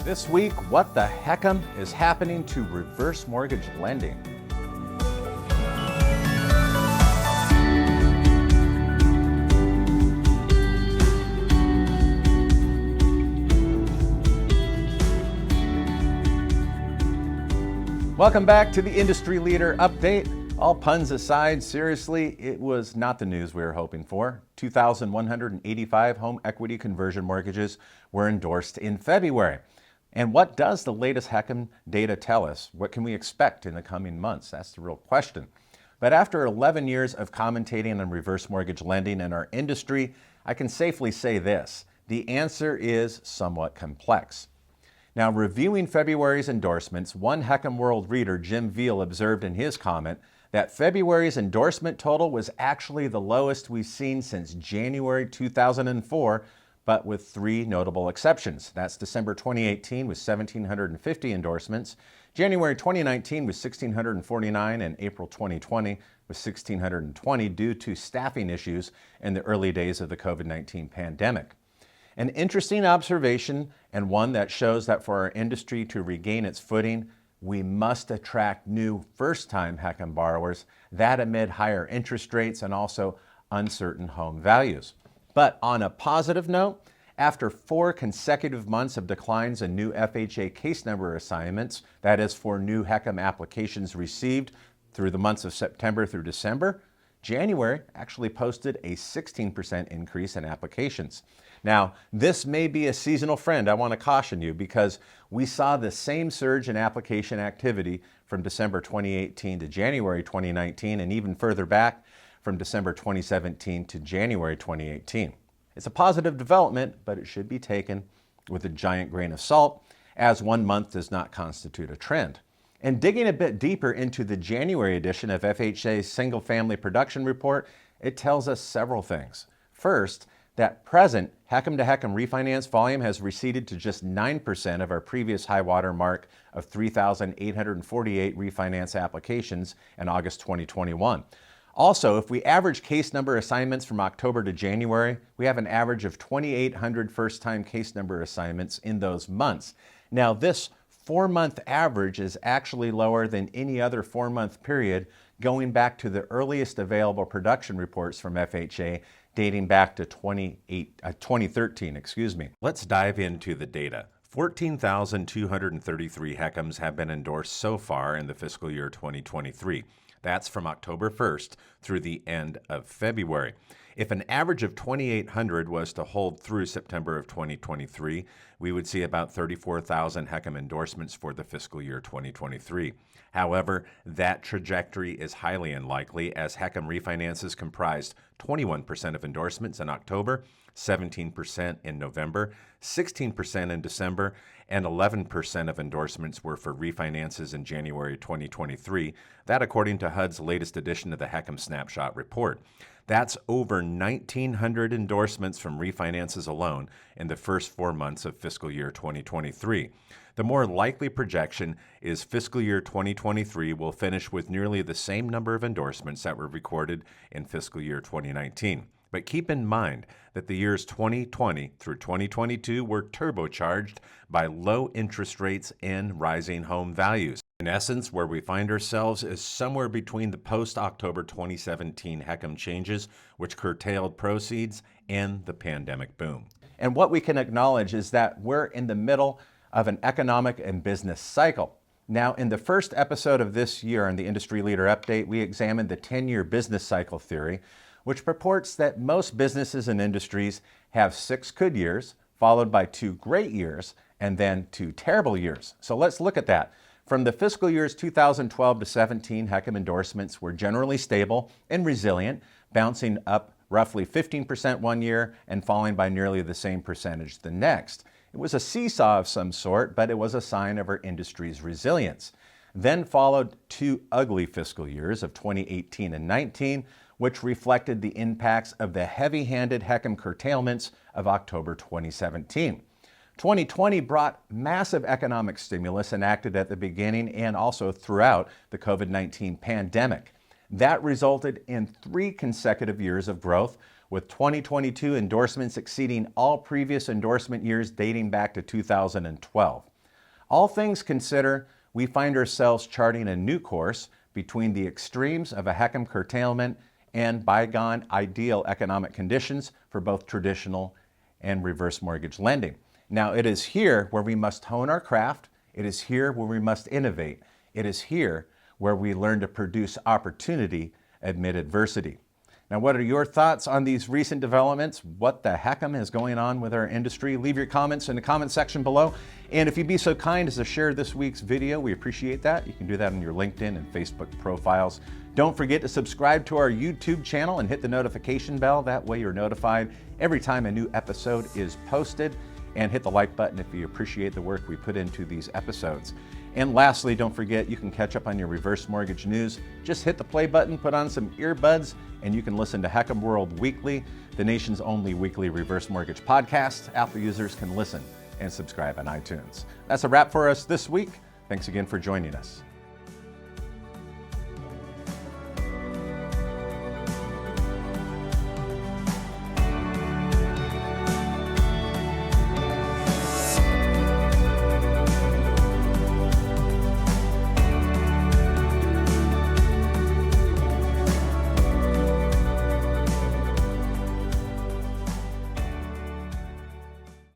This week, what the HECM is happening to reverse mortgage lending? Welcome back to the Industry Leader Update. All puns aside, seriously, it was not the news we were hoping for. 2,185 home equity conversion mortgages were endorsed in February. And what does the latest HECM data tell us? What can we expect in the coming months? That's the real question. But after 11 years of commentating on reverse mortgage lending in our industry, I can safely say this: the answer is somewhat complex. Now, reviewing February's endorsements, one HECMWorld reader, Jim Veale, observed in his comment that February's endorsement total was actually the lowest we've seen since January 2004, but with three notable exceptions. That's December 2018 with 1,750 endorsements, January 2019 with 1,649, and April 2020 with 1,620 due to staffing issues in the early days of the COVID-19 pandemic. An interesting observation, and one that shows that for our industry to regain its footing, we must attract new first-time HECM borrowers, that amid higher interest rates and also uncertain home values. But on a positive note, after 4 consecutive months of declines in new FHA case number assignments, that is for new HECM applications received through the months of September through December, January actually posted a 16% increase in applications. Now, this may be a seasonal friend, I want to caution you, because we saw the same surge in application activity from December 2018 to January 2019, and even further back from December 2017 to January 2018. It's a positive development, but it should be taken with a giant grain of salt, as 1 month does not constitute a trend. And digging a bit deeper into the January edition of FHA's Single Family Production Report, it tells us several things. First, that present HECM to HECM refinance volume has receded to just 9% of our previous high water mark of 3,848 refinance applications in August 2021. Also, if we average case number assignments from October to January, we have an average of 2,800 first-time case number assignments in those months. Now, this 4-month average is actually lower than any other 4-month period, going back to the earliest available production reports from FHA dating back to 2013. Let's dive into the data. 14,233 HECMs have been endorsed so far in the fiscal year 2023. That's from October 1st through the end of February. If an average of 2,800 was to hold through September of 2023, we would see about 34,000 HECM endorsements for the fiscal year 2023. However, that trajectory is highly unlikely, as HECM refinances comprised 21% of endorsements in October, 17% in November, 16% in December, and 11% of endorsements were for refinances in January 2023. That according to HUD's latest edition of the HECM Snapshot Report. That's over 1,900 endorsements from refinances alone in the first 4 months of fiscal year 2023. The more likely projection is fiscal year 2023 will finish with nearly the same number of endorsements that were recorded in fiscal year 2019. But keep in mind that the years 2020 through 2022 were turbocharged by low interest rates and rising home values. In essence, where we find ourselves is somewhere between the post-October 2017 HECM changes, which curtailed proceeds, and the pandemic boom. And what we can acknowledge is that we're in the middle of an economic and business cycle. Now, in the first episode of this year on the Industry Leader Update, we examined the 10-year business cycle theory, which purports that most businesses and industries have 6 good years, followed by 2 great years, and then 2 terrible years. So let's look at that. From the fiscal years 2012 to 17, HECM endorsements were generally stable and resilient, bouncing up roughly 15% one year and falling by nearly the same percentage the next. It was a seesaw of some sort, but it was a sign of our industry's resilience. Then followed 2 ugly fiscal years of 2018 and 19, which reflected the impacts of the heavy-handed HECM curtailments of October 2017. 2020 brought massive economic stimulus enacted at the beginning and also throughout the COVID-19 pandemic. That resulted in 3 consecutive years of growth, with 2022 endorsements exceeding all previous endorsement years dating back to 2012. All things considered, we find ourselves charting a new course between the extremes of a HECM curtailment and bygone ideal economic conditions for both traditional and reverse mortgage lending. Now, it is here where we must hone our craft. It is here where we must innovate. It is here where we learn to produce opportunity amid adversity. Now, what are your thoughts on these recent developments? What the HECM is going on with our industry? Leave your comments in the comment section below. And if you'd be so kind as to share this week's video, we appreciate that. You can do that on your LinkedIn and Facebook profiles. Don't forget to subscribe to our YouTube channel and hit the notification bell. That way you're notified every time a new episode is posted. And hit the like button if you appreciate the work we put into these episodes. And lastly, don't forget, you can catch up on your reverse mortgage news. Just hit the play button, put on some earbuds, and you can listen to HECMWorld Weekly, the nation's only weekly reverse mortgage podcast. Apple users can listen and subscribe on iTunes. That's a wrap for us this week. Thanks again for joining us.